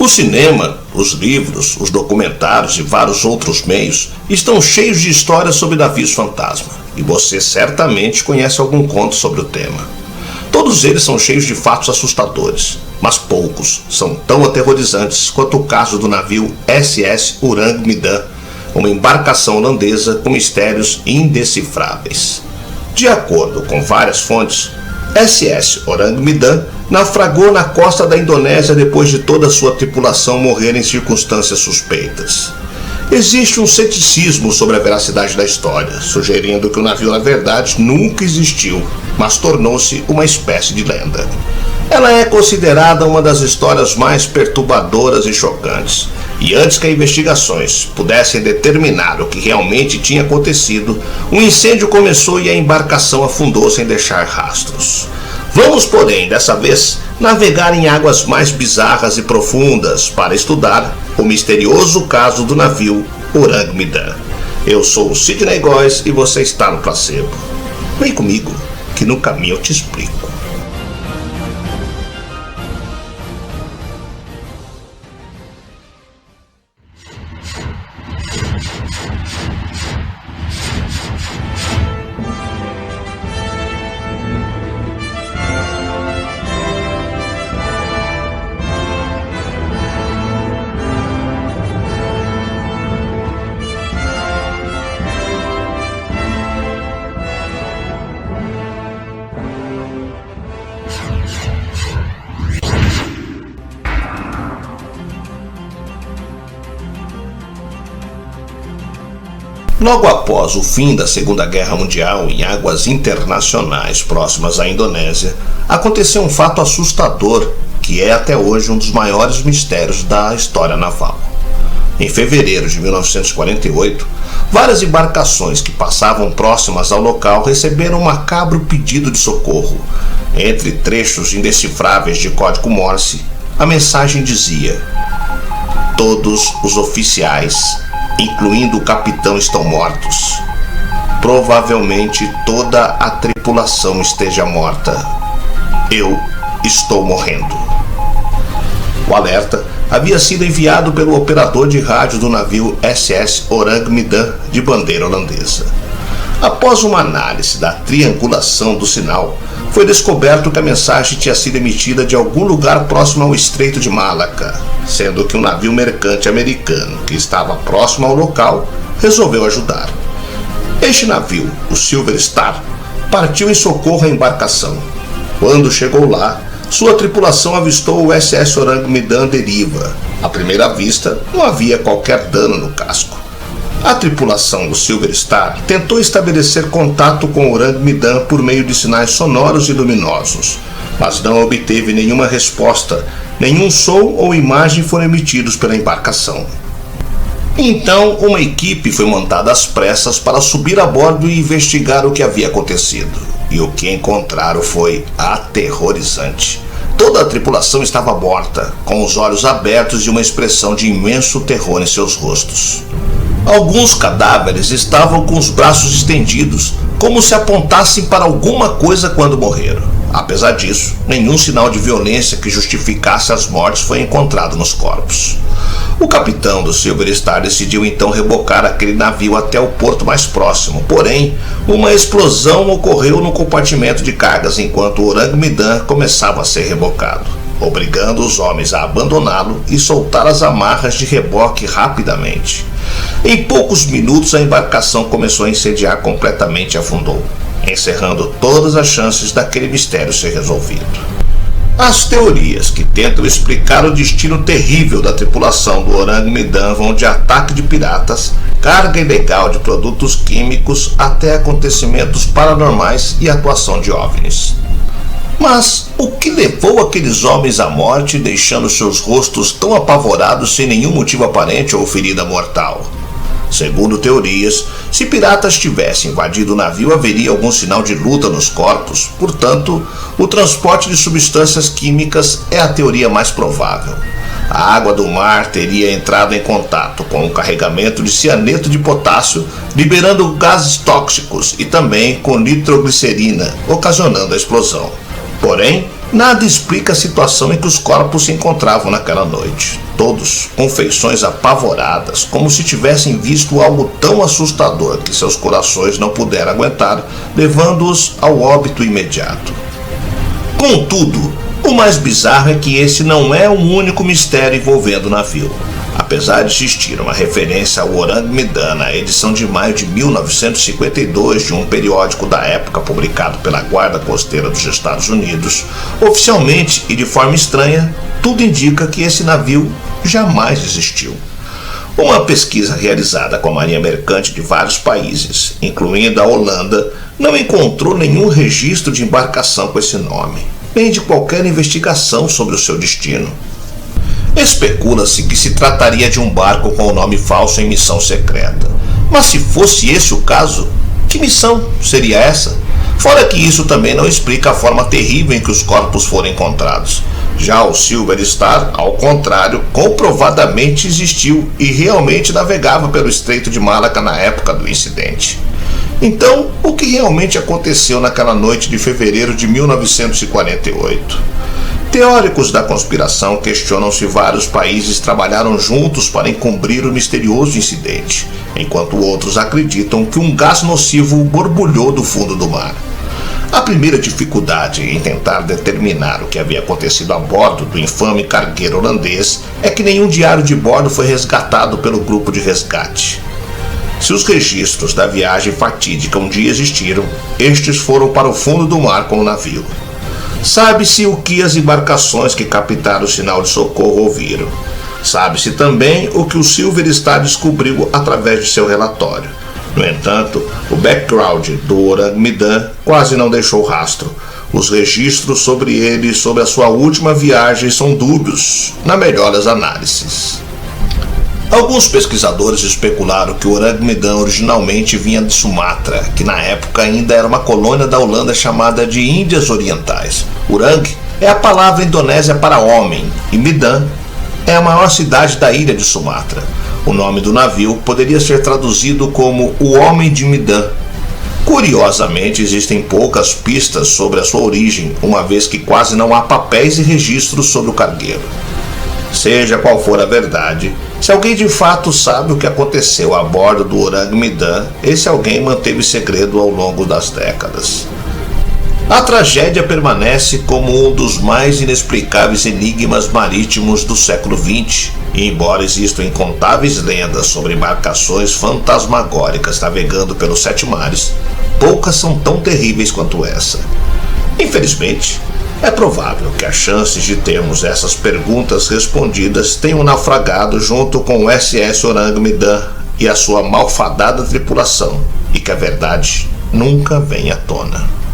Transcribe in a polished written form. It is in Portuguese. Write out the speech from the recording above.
O cinema, os livros, os documentários e vários outros meios estão cheios de histórias sobre navios fantasma, e você certamente conhece algum conto sobre o tema. Todos eles são cheios de fatos assustadores, mas poucos são tão aterrorizantes quanto o caso do navio SS Orang Medan, uma embarcação holandesa com mistérios indecifráveis. De acordo com várias fontes, SS Orang Medan naufragou na costa da Indonésia depois de toda a sua tripulação morrer em circunstâncias suspeitas. Existe um ceticismo sobre a veracidade da história, sugerindo que o navio na verdade nunca existiu, mas tornou-se uma espécie de lenda. Ela é considerada uma das histórias mais perturbadoras e chocantes, e antes que as investigações pudessem determinar o que realmente tinha acontecido, um incêndio começou e a embarcação afundou sem deixar rastros. Vamos, porém, dessa vez, navegar em águas mais bizarras e profundas para estudar o misterioso caso do navio Orang Medan. Eu sou o Sidney Góes e você está no Placebo. Vem comigo, que no caminho eu te explico. Logo após o fim da Segunda Guerra Mundial, em águas internacionais próximas à Indonésia, aconteceu um fato assustador que é até hoje um dos maiores mistérios da história naval. Em fevereiro de 1948, várias embarcações que passavam próximas ao local receberam um macabro pedido de socorro. Entre trechos indecifráveis de código Morse, a mensagem dizia: "Todos os oficiais, incluindo o capitão, estão mortos. Provavelmente toda a tripulação esteja morta. Eu estou morrendo." O alerta havia sido enviado pelo operador de rádio do navio SS Orang Medan de bandeira holandesa. Após uma análise da triangulação do sinal, foi descoberto que a mensagem tinha sido emitida de algum lugar próximo ao Estreito de Malaca, sendo que um navio mercante americano que estava próximo ao local resolveu ajudar. Este navio, o Silver Star, partiu em socorro à embarcação. Quando chegou lá, sua tripulação avistou o SS Orang Medan à deriva. À primeira vista, não havia qualquer dano no casco. A tripulação do Silver Star tentou estabelecer contato com o Orang Medan por meio de sinais sonoros e luminosos, mas não obteve nenhuma resposta, nenhum som ou imagem foram emitidos pela embarcação. Então, uma equipe foi montada às pressas para subir a bordo e investigar o que havia acontecido. E o que encontraram foi aterrorizante. Toda a tripulação estava morta, com os olhos abertos e uma expressão de imenso terror em seus rostos. Alguns cadáveres estavam com os braços estendidos, como se apontassem para alguma coisa quando morreram. Apesar disso, nenhum sinal de violência que justificasse as mortes foi encontrado nos corpos. O capitão do Silver Star decidiu então rebocar aquele navio até o porto mais próximo, porém, uma explosão ocorreu no compartimento de cargas enquanto o Orang Medan começava a ser rebocado, obrigando os homens a abandoná-lo e soltar as amarras de reboque rapidamente. Em poucos minutos, a embarcação começou a incendiar completamente e afundou, encerrando todas as chances daquele mistério ser resolvido. As teorias que tentam explicar o destino terrível da tripulação do Orang Medan vão de ataque de piratas, carga ilegal de produtos químicos, até acontecimentos paranormais e atuação de OVNIs. Mas o que levou aqueles homens à morte, deixando seus rostos tão apavorados sem nenhum motivo aparente ou ferida mortal? Segundo teorias, se piratas tivessem invadido o navio, haveria algum sinal de luta nos corpos. Portanto, o transporte de substâncias químicas é a teoria mais provável. A água do mar teria entrado em contato com o carregamento de cianeto de potássio, liberando gases tóxicos e também com nitroglicerina, ocasionando a explosão. Porém, nada explica a situação em que os corpos se encontravam naquela noite. todos com feições apavoradas, como se tivessem visto algo tão assustador que seus corações não puderam aguentar, levando-os ao óbito imediato. Contudo, o mais bizarro é que esse não é o único mistério envolvendo o navio. Apesar de existir uma referência ao Orang Medan na edição de maio de 1952 de um periódico da época publicado pela Guarda Costeira dos Estados Unidos, oficialmente e de forma estranha, tudo indica que esse navio jamais existiu. Uma pesquisa realizada com a Marinha Mercante de vários países, incluindo a Holanda, não encontrou nenhum registro de embarcação com esse nome, nem de qualquer investigação sobre o seu destino. Especula-se que se trataria de um barco com o nome falso em missão secreta. Mas se fosse esse o caso, que missão seria essa? Fora que isso também não explica a forma terrível em que os corpos foram encontrados. Já o Silver Star, ao contrário, comprovadamente existiu e realmente navegava pelo Estreito de Malaca na época do incidente. Então, o que realmente aconteceu naquela noite de fevereiro de 1948? Teóricos da conspiração questionam se vários países trabalharam juntos para encobrir o misterioso incidente, enquanto outros acreditam que um gás nocivo borbulhou do fundo do mar. A primeira dificuldade em tentar determinar o que havia acontecido a bordo do infame cargueiro holandês é que nenhum diário de bordo foi resgatado pelo grupo de resgate. Se os registros da viagem fatídica um dia existiram, estes foram para o fundo do mar com o navio. Sabe-se o que as embarcações que captaram o sinal de socorro ouviram. Sabe-se também o que o Silver Star descobriu através de seu relatório. No entanto, o background do Orang Medan quase não deixou rastro. Os registros sobre ele e sobre a sua última viagem são dúbios, na melhor das análises. Alguns pesquisadores especularam que o Orang Medan originalmente vinha de Sumatra, que na época ainda era uma colônia da Holanda chamada de Índias Orientais. Orang é a palavra indonésia para homem e Medan é a maior cidade da ilha de Sumatra. O nome do navio poderia ser traduzido como o Homem de Medan. Curiosamente, existem poucas pistas sobre a sua origem, uma vez que quase não há papéis e registros sobre o cargueiro. Seja qual for a verdade, se alguém de fato sabe o que aconteceu a bordo do Orang Medan, esse alguém manteve segredo ao longo das décadas. A tragédia permanece como um dos mais inexplicáveis enigmas marítimos do século XX, e embora existam incontáveis lendas sobre embarcações fantasmagóricas navegando pelos sete mares, poucas são tão terríveis quanto essa. Infelizmente, é provável que as chances de termos essas perguntas respondidas tenham naufragado junto com o SS Orang Medan e a sua malfadada tripulação, e que a verdade nunca venha à tona.